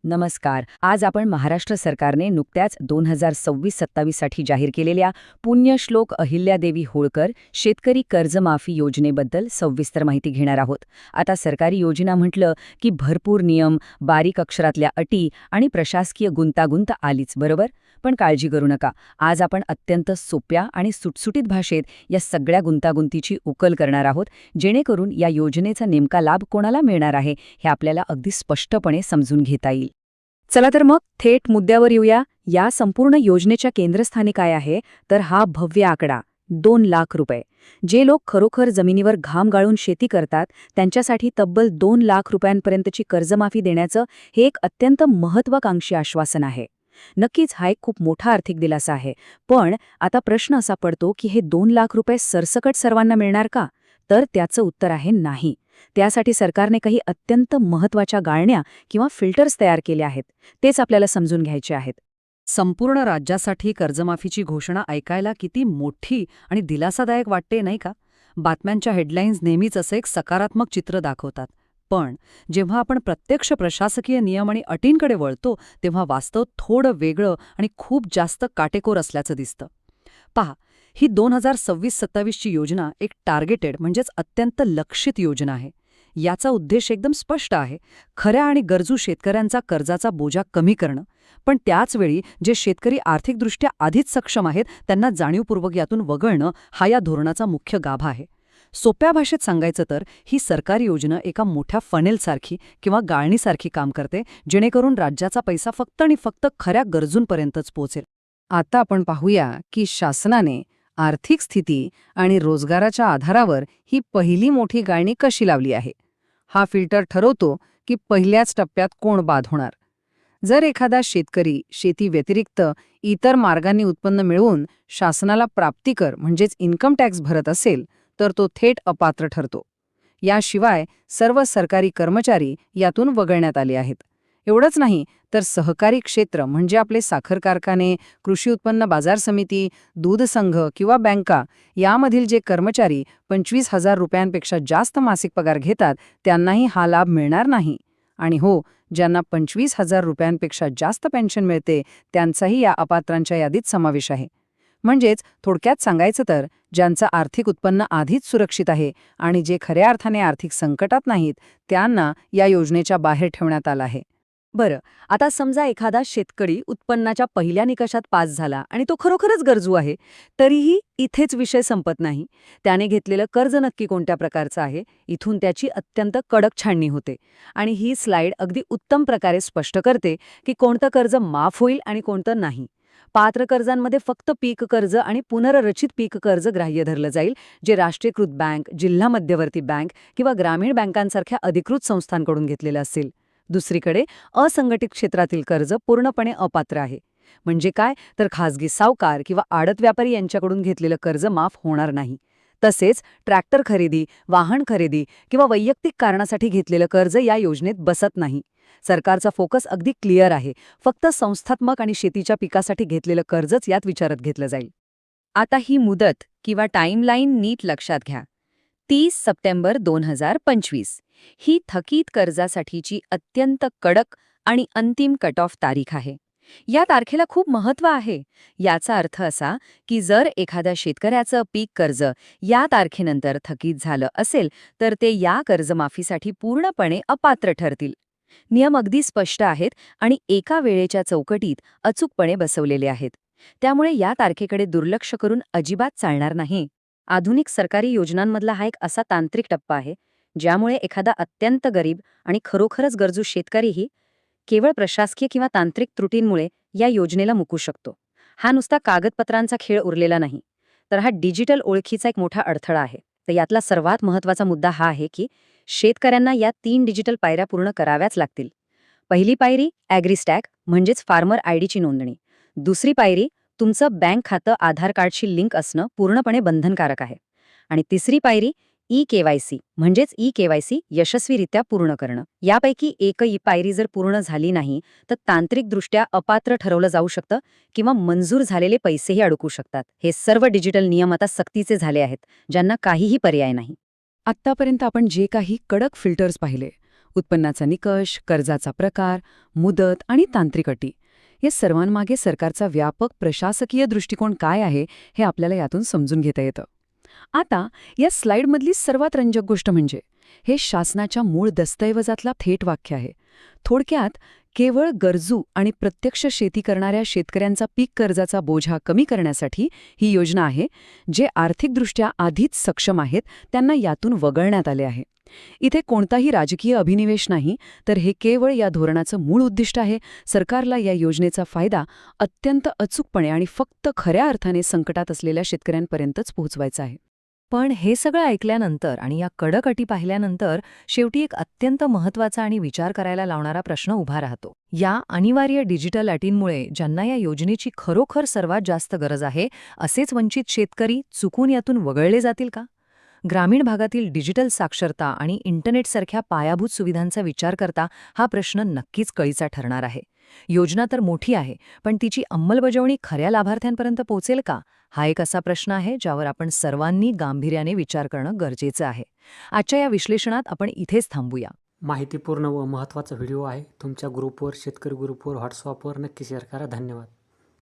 नमस्कार. आज आपण महाराष्ट्र सरकारने नुकत्याच 2026-27 साठी जाहीर केलेल्या पुण्यश्लोक अहिल्यादेवी होळकर शेतकरी कर्जमाफी योजनेबद्दल सविस्तर माहिती घेणार आहोत. आता सरकारी योजना म्हटलं की भरपूर नियम, बारीक अक्षरातल्या अटी आणि प्रशासकीय गुंतागुंत आलीच, बरोबर? पण काळजी करू नका. आज आपण अत्यंत सोप्या आणि सुटसुटीत भाषेत या सगळ्या गुंतागुंतीची उकल करणार आहोत, जेणेकरून या योजनेचा नेमका लाभ कोणाला मिळणार आहे हे आपल्याला अगदी स्पष्टपणे समजून घेता येईल. चला तर मग थेट मुद्द्यावर येऊया. या संपूर्ण योजनेच्या केंद्रस्थानी काय आहे तर हा भव्य आकडा 2 लाख रुपये. जे लोक खरोखर जमिनीवर घाम गाळून शेती करतात त्यांच्यासाठी तब्बल 2 लाख रुपयांपर्यंतची कर्जमाफी देण्याचं हे एक अत्यंत महत्त्वाकांक्षी आश्वासन आहे. नक्कीच हा एक खूप मोठा आर्थिक दिलासा आहे. पण आता प्रश्न असा पडतो की हे 2 लाख रुपये सरसकट सर्वांना मिळणार का? तर त्याचं उत्तर आहे नाही. त्यासाठी सरकारने काही अत्यंत महत्त्वाच्या गाळण्या किंवा फिल्टर्स तयार केले आहेत. तेच आपल्याला समजून घ्यायचे आहेत. संपूर्ण राज्यासाठी कर्जमाफीची घोषणा ऐकायला किती मोठी आणि दिलासादायक वाटते, नाही का? बातम्यांच्या हेडलाईन्स नेहमीच असं एक सकारात्मक चित्र दाखवतात. पण जेव्हा आपण प्रत्यक्ष प्रशासकीय नियम आणि अटींकडे वळतो तेव्हा वास्तव थोडं वेगळं आणि खूप जास्त काटेकोर असल्याचं दिसतं. पहा, ही 2026-27 ची योजना एक टार्गेटेड म्हणजेच अत्यंत लक्षित योजना आहे. याचा उद्देश एकदम स्पष्ट आहे. खऱ्या आणि गरजू शेतकऱ्यांचा कर्जाचा बोजा कमी करणं. पण त्याचवेळी जे शेतकरी आर्थिकदृष्ट्या आधीच सक्षम आहेत त्यांना जाणीवपूर्वक यातून वगळणं हा या धोरणाचा मुख्य गाभा आहे. सोप्या भाषेत सांगायचं तर ही सरकारी योजना एका मोठ्या फनेलसारखी किंवा गाळणीसारखी काम करते, जेणेकरून राज्याचा पैसा फक्त आणि फक्त खऱ्या गरजूंपर्यंतच पोहोचेल. आता आपण पाहूया की शासनाने आर्थिक स्थिती आणि रोजगाराच्या आधारावर ही पहिली मोठी गाळणी कशी लावली आहे. हा फिल्टर ठरवतो की पहिल्याच टप्प्यात कोण बाद होणार. जर एखादा शेतकरी शेती व्यतिरिक्त इतर मार्गांनी उत्पन्न मिळवून शासनाला प्राप्तिकर म्हणजेच इन्कम टॅक्स भरत असेल तर तो थेट अपात्र ठरतो. याशिवाय सर्व सरकारी कर्मचारी यातून वगळण्यात आले आहेत. एवढंच नाही तर सहकारी क्षेत्र म्हणजे आपले साखर कारखाने, कृषी उत्पन्न बाजार समिती, दूध संघ किंवा बँका यामधील जे कर्मचारी 25,000 रुपयांपेक्षा जास्त मासिक पगार घेतात त्यांनाही हा लाभ मिळणार नाही. आणि हो, ज्यांना 25,000 रुपयांपेक्षा जास्त पेन्शन मिळते त्यांचाही या अपात्रांच्या यादीत समावेश आहे. म्हणजेच थोडक्यात सांगायचं तर ज्यांचं आर्थिक उत्पन्न आधीच सुरक्षित आहे आणि जे खऱ्या अर्थाने आर्थिक संकटात नाहीत त्यांना या योजनेच्या बाहेर ठेवण्यात आलं आहे. बरं, आता समजा एखादा शेतकरी उत्पन्नाच्या पहिल्या निकषात पास झाला आणि तो खरोखरच गरजू आहे, तरीही इथेच विषय संपत नाही. त्याने घेतलेलं कर्ज नक्की कोणत्या प्रकारचं आहे, इथून त्याची अत्यंत कडक छाननी होते. आणि ही स्लाईड अगदी उत्तम प्रकारे स्पष्ट करते की कोणतं कर्ज माफ होईल आणि कोणतं नाही. पात्र कर्जांमध्ये फक्त पीक कर्ज आणि पुनर्रचित पीक कर्ज ग्राह्य धरलं जाईल, जे राष्ट्रीयकृत बँक, जिल्हा मध्यवर्ती बँक किंवा ग्रामीण बँकांसारख्या अधिकृत संस्थांकडून घेतलेलं असेल. दुसरीकडे असंघटित क्षेत्रातील कर्ज पूर्णपणे अपात्र आहे. म्हणजे काय तर खासगी सावकार किंवा आडत व्यापारी यांच्याकडून घेतलेलं कर्ज माफ होणार नाही. तसेच ट्रॅक्टर खरेदी, वाहन खरेदी किंवा वैयक्तिक कारणासाठी घेतलेलं कर्ज या योजनेत बसत नाही. सरकारचा फोकस अगदी क्लिअर आहे. फक्त संस्थात्मक आणि शेतीच्या पिकासाठी घेतलेलं कर्जच यात विचारात घेतलं जाईल. आता ही मुदत किंवा टाईमलाईन नीट लक्षात घ्या. 30 सप्टेंबर 2025 ही थकीत कर्जासाठीची अत्यंत कडक आणि अंतिम कट ऑफ तारीख आहे. या तारखेला खूप महत्त्व आहे. याचा अर्थ असा की जर एखाद्या शेतकऱ्याचं पीक कर्ज या तारखेनंतर थकीत झालं असेल तर ते या कर्जमाफीसाठी पूर्णपणे अपात्र ठरतील. नियम अगदी स्पष्ट आहेत आणि एका वेळेच्या चौकटीत अचूकपणे बसवलेले आहेत. त्यामुळे या तारखेकडे दुर्लक्ष करून अजिबात चालणार नाही. आधुनिक सरकारी योजनांमधला हा एक असा तांत्रिक टप्पा आहे ज्यामुळे एखादा अत्यंत गरीब आणि खरोखरच गरजू शेतकरीही केवळ प्रशासकीय किंवा तांत्रिक त्रुटींमुळे या योजनेला मुकू शकतो. हा नुसता कागदपत्रांचा खेळ उरलेला नाही, तर हा डिजिटल ओळखीचा एक मोठा अडथळा आहे. तर यातला सर्वात महत्त्वाचा मुद्दा हा आहे की शेतकऱ्यांना या 3 डिजिटल पायऱ्या पूर्ण कराव्याच लागतील. पहिली पायरी ॲग्रीस्टॅग म्हणजेच फार्मर आयडीची नोंदणी. दुसरी पायरी तुमचं बँक खातं आधार कार्डशी लिंक असणं पूर्णपणे बंधनकारक आहे. आणि तिसरी पायरी ई-केवायसी म्हणजेच ई-केवायसी यशस्वीरित्या पूर्ण करणं. यापैकी एकही पायरी जर पूर्ण झाली नाही तर तांत्रिकदृष्ट्या अपात्र ठरवलं जाऊ शकतं किंवा मंजूर झालेले पैसेही अडकू शकतात. हे सर्व डिजिटल नियम आता सक्तीचे झाले आहेत, ज्यांना काहीही पर्याय नाही. आत्तापर्यंत आपण जे काही कडक फिल्टर्स पाहिले, उत्पन्नाचा निकष, कर्जाचा प्रकार, मुदत आणि तांत्रिक अटी या सर्वांमागे सरकारचा व्यापक प्रशासकीय दृष्टिकोन काय आहे हे आपल्याला यातून समजून घेता येतं. आता या स्लाइडमधली सर्वात रंजक गोष्ट म्हणजे हे शासनाच्या मूळ दस्तऐवजातला थेट वाक्य आहे. थोडक्यात केवळ गरजू आणि प्रत्यक्ष शेती करणाऱ्या शेतकऱ्यांचा पीक कर्जाचा बोझा कमी करण्यासाठी ही योजना आहे. जे आर्थिकदृष्ट्या आधीच सक्षम आहेत त्यांना यातून वगळण्यात आले आहे. इथे कोणताही राजकीय अभिनिवेश नाही, तर हे केवळ या धोरणाचं मूळ उद्दिष्ट आहे सरकारला या योजनेचा फायदा अत्यंत अचूकपणे आणि फक्त खऱ्या अर्थाने संकटात असलेल्या शेतकऱ्यांपर्यंतच पोहोचवायचा आहे. पण हे सगळं ऐकल्यानंतर आणि या कडक अटी पाहिल्यानंतर शेवटी एक अत्यंत महत्त्वाचा आणि विचार करायला लावणारा प्रश्न उभा राहतो. या अनिवार्य डिजिटल अटींमुळे ज्यांना या योजनेची खरोखर सर्वात जास्त गरज आहे असेच वंचित शेतकरी चुकून यातून वगळले जातील का? ग्रामीण भागातील डिजिटल साक्षरता आणि इंटरनेटसारख्या पायाभूत सुविधांचा विचार करता हा प्रश्न नक्कीच कळीचा ठरणार आहे. योजना तर मोठी आहे, पण तिची अंमलबजावणी खऱ्या लाभार्थ्यांपर्यंत पोहोचेल का? हा एक असा प्रश्न आहे ज्यावर आपण सर्वांनी गांभीर्याने विचार करणं गरजेचं आहे. आजच्या या विश्लेषणात आपण इथेच थांबूया. माहितीपूर्ण व महत्त्वाचा व्हिडिओ आहे. तुमच्या ग्रुपवर, शेतकरी ग्रुपवर, व्हॉट्सअपवर नक्की शेअर करा. धन्यवाद.